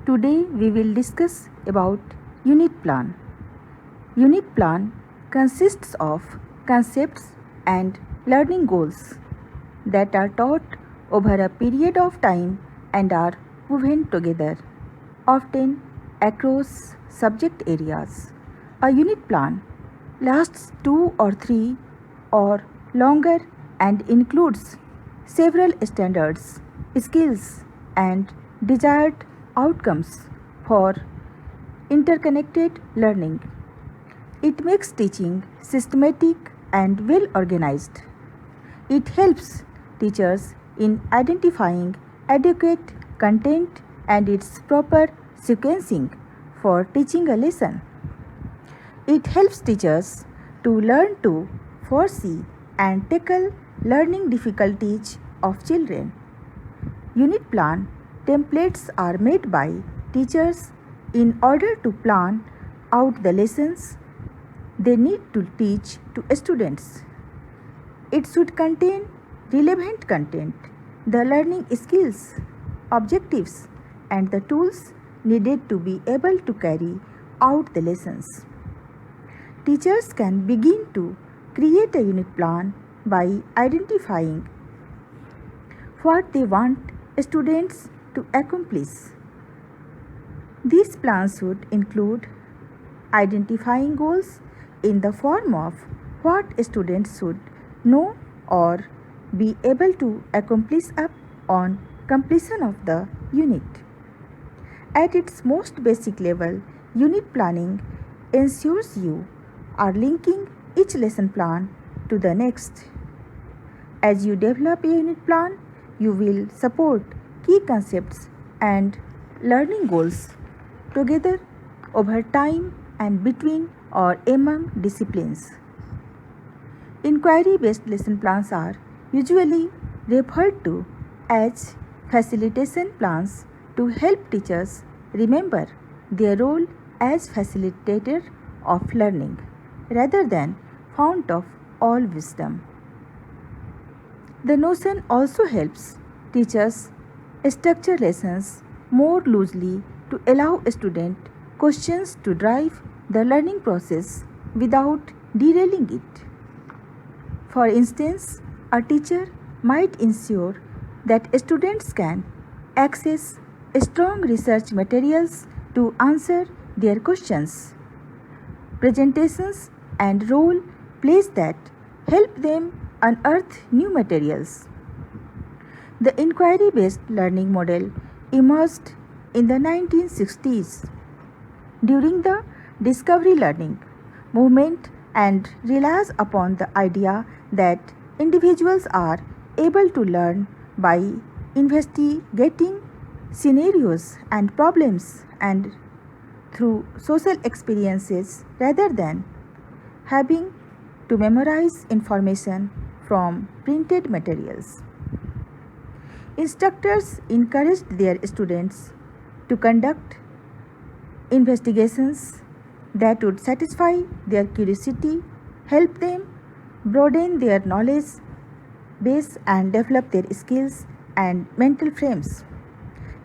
Today we will discuss about unit plan. Unit plan consists of concepts and learning goals that are taught over a period of time and are woven together, often across subject areas. A unit plan lasts 2 or 3 or longer and includes several standards, skills, and desired outcomes for interconnected learning. It makes teaching systematic and well organized. It helps teachers in identifying adequate content and its proper sequencing for teaching a lesson. It helps teachers to learn to foresee and tackle learning difficulties of children. Unit plan templates are made by teachers in order to plan out the lessons they need to teach to students. It should contain relevant content, the learning skills, objectives, and the tools needed to be able to carry out the lessons. Teachers can begin to create a unit plan by identifying what they want students to accomplish. These plans should include identifying goals in the form of what students should know or be able to accomplish on completion of the unit. At its most basic level, unit planning ensures you are linking each lesson plan to the next. As you develop a unit plan, you will support key concepts and learning goals together over time and between or among disciplines. Inquiry-based lesson plans are usually referred to as facilitation plans to help teachers remember their role as facilitator of learning rather than fount of all wisdom. The notion also helps teachers structure lessons more loosely to allow student questions to drive the learning process without derailing it. For instance, a teacher might ensure that students can access strong research materials to answer their questions, presentations, and role plays that help them unearth new materials. The inquiry-based learning model emerged in the 1960s during the discovery learning movement and relies upon the idea that individuals are able to learn by investigating scenarios and problems and through social experiences rather than having to memorize information from printed materials. Instructors encouraged their students to conduct investigations that would satisfy their curiosity, help them broaden their knowledge base, and develop their skills and mental frames.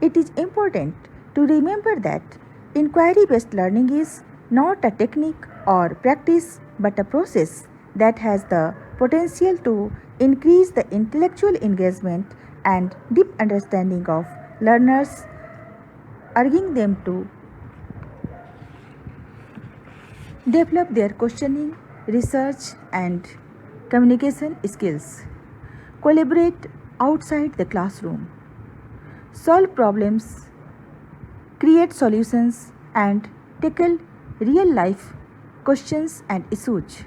It is important to remember that inquiry-based learning is not a technique or practice but a process that has the potential to increase the intellectual engagement and deep understanding of learners, urging them to develop their questioning, research, and communication skills, collaborate outside the classroom, solve problems, create solutions, and tackle real life questions and issues,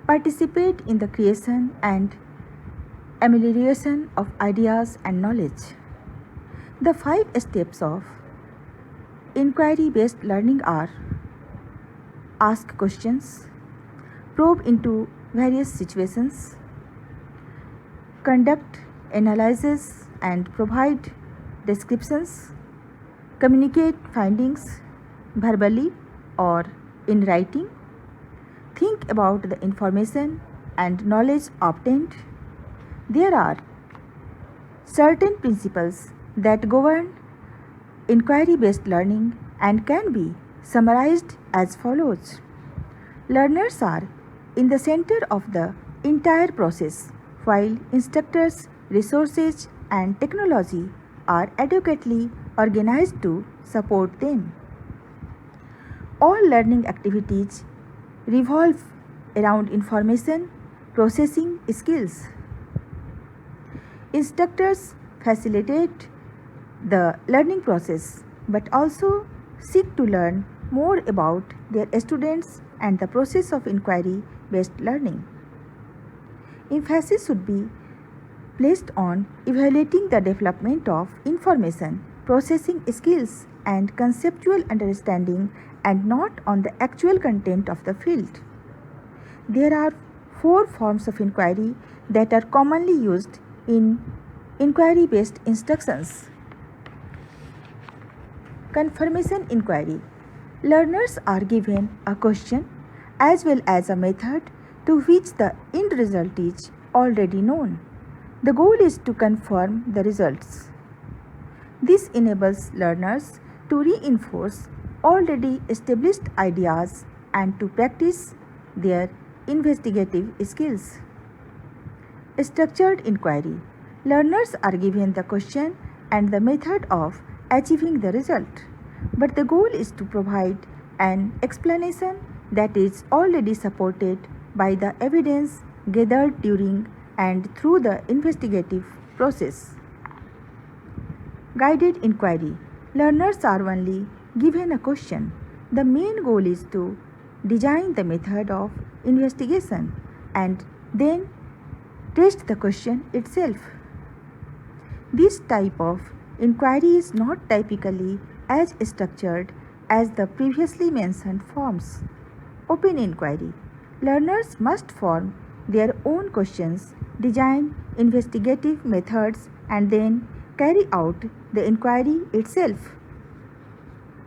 participate in the creation and amelioration of ideas and knowledge. The 5 steps of inquiry-based learning are: ask questions, probe into various situations, conduct analysis and provide descriptions, communicate findings verbally or in writing, think about the information and knowledge obtained. There are certain principles that govern inquiry-based learning and can be summarized as follows. Learners are in the center of the entire process, while instructors, resources, and technology are adequately organized to support them. All learning activities revolve around information processing skills. Instructors facilitate the learning process but also seek to learn more about their students and the process of inquiry based learning. Emphasis should be placed on evaluating the development of information processing skills and conceptual understanding and not on the actual content of the field. There are 4 forms of inquiry that are commonly used in inquiry based instructions. Confirmation inquiry. Learners are given a question as well as a method to which the end result is already known. The goal is to confirm the results. This enables learners to reinforce already established ideas and to practice their investigative skills. Structured inquiry. Learners are given the question and the method of achieving the result, but the goal is to provide an explanation that is already supported by the evidence gathered during and through the investigative process. Guided inquiry. Learners are only given a question. The main goal is to design the method of investigation and then test the question itself. This type of inquiry is not typically as structured as the previously mentioned forms. Open inquiry. Learners must form their own questions, design investigative methods, and then carry out the inquiry itself.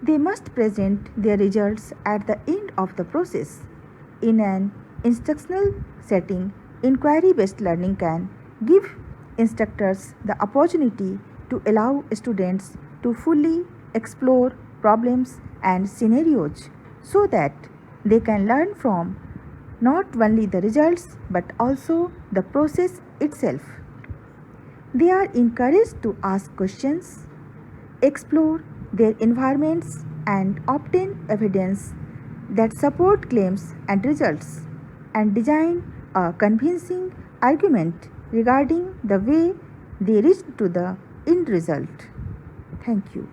They must present their results at the end of the process. In an instructional setting, inquiry-based learning can give instructors the opportunity to allow students to fully explore problems and scenarios so that they can learn from not only the results but also the process itself. They are encouraged to ask questions, explore their environments, and obtain evidence that support claims and results, and design a convincing argument regarding the way they reached to the end result. Thank you.